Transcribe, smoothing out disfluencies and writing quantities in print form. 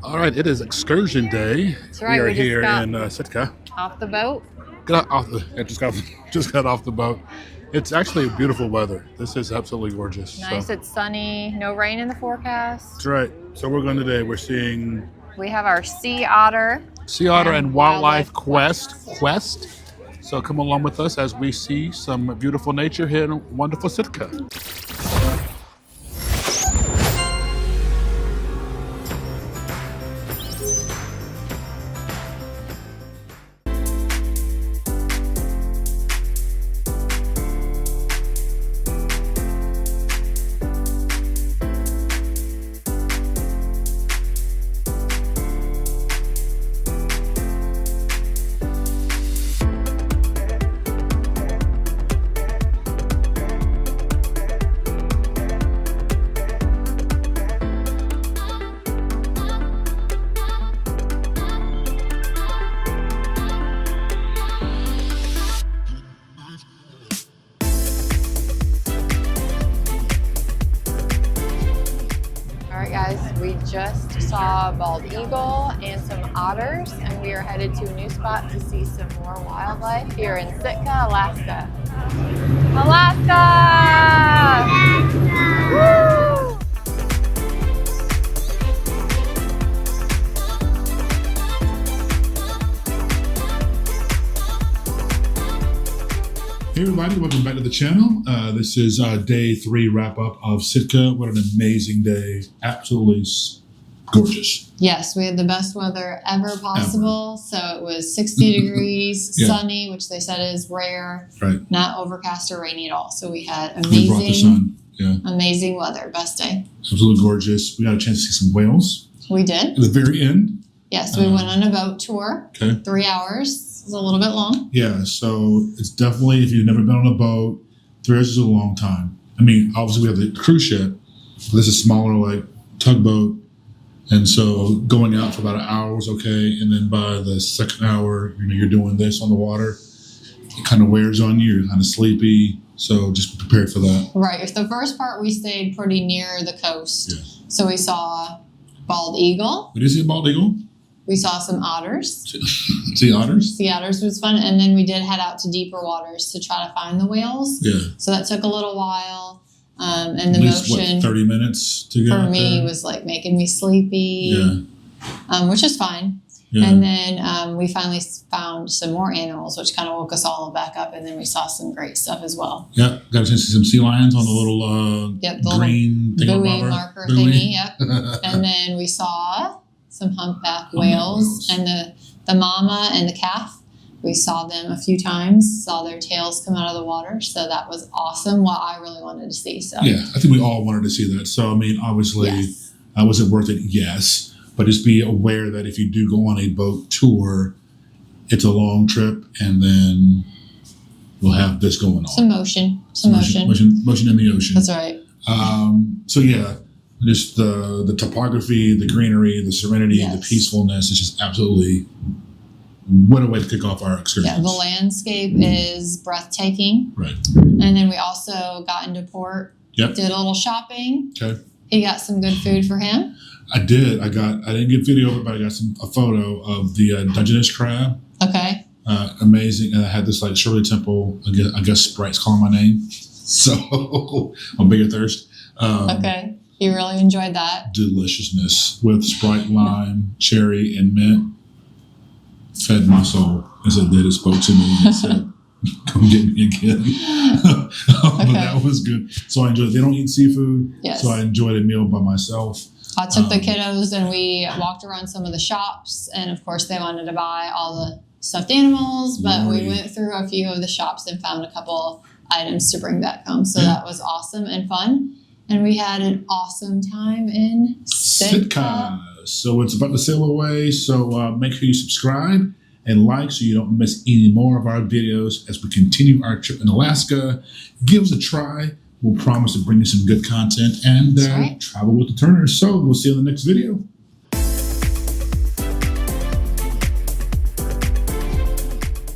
All right, it is excursion day. That's right. We are We just here got in Sitka. off the boat. Just got off the boat. It's actually beautiful weather. This is absolutely gorgeous. Nice. So, It's sunny. No rain in the forecast. that's right. So we're going today. We're seeing We have our sea otter. sea otter and wildlife quest. So come along with us as we see some beautiful nature here in wonderful Sitka. All right, guys. We just saw a bald eagle and some otters, and we are headed to a new spot to see some more wildlife here in Sitka, Alaska. Alaska! Woo! Hey everybody, welcome back to the channel. This is day 3 wrap up of Sitka. What an amazing day. Absolutely gorgeous. Yes, we had the best weather ever possible. So it was 60 degrees, Yeah. sunny, which they said is rare, Right. not overcast or rainy at all. So we had We brought the sun. Yeah. amazing weather. Best day. Absolutely gorgeous. We got a chance to see some whales We did. at the very end. Yes, we went on a boat tour. Okay. 3 hours. It was a little bit long. Yeah, so it's definitely, if you've never been on a boat, 3 hours is a long time. I mean, obviously we have the cruise ship. This is smaller, like tugboat. And so going out for about an hour was okay. And then by the second hour, you're doing this on the water. It kind of wears on you. You're kind of sleepy. So just be prepared for that. Right. The first part, we stayed pretty near the coast. Yeah. So we saw bald eagle. We did see a bald eagle. We saw some otters. See otters. The otters was fun. And then we did head out to deeper waters to try to find the whales. Yeah. So that took a little while. And At the least, motion 30 minutes to get for out me there? was like making me sleepy, which is fine. Yeah. And then we finally found some more animals, which kind of woke us all back up. And then we saw some great stuff as well. Yeah. Got a chance to see some sea lions on the little Yep, the green little buoy thingamabobber. marker Buoy. thingy. Yep. And then we saw some humpback whales and the mama and the calf. We saw them a few times, saw their tails come out of the water. So that was awesome. What I really wanted to see. So Yeah, I think we all wanted to see that. So, I mean, obviously, yes. Was it worth it? Yes. But just be aware that if you do go on a boat tour, it's a long trip, and then we'll have this going on. Some motion. Motion in the ocean. That's right. So, yeah, just the topography, the greenery, the serenity, Yes. the peacefulness. It's just absolutely, what a way to kick off our excursion. Yeah, the landscape is breathtaking. Right. And then we also got into port, Yep. did a little shopping. Okay. He got some good food for him. I did. I didn't get video of it, but I got a photo of the Dungeness crab. Okay. Amazing. And I had this like Shirley Temple, I guess Sprite's calling my name. So on Bigger Thirst. Okay. You really enjoyed that. Deliciousness with Sprite, lime, cherry, and mint. Fed my soul as it did. It spoke to me and said, come get me again. But that was good. So I enjoyed it. They don't eat seafood. Yes. So I enjoyed a meal by myself. I took the kiddos and we walked around some of the shops. And of course, they wanted to buy all the stuffed animals. But we went through a few of the shops and found a couple items to bring back home. So that was awesome and fun. And we had an awesome time in Sitka. So it's about to sail away. So make sure you subscribe and like so you don't miss any more of our videos as we continue our trip in Alaska. Give us a try. We'll promise to bring you some good content and That's right. travel with the Turners. So we'll see you in the next video.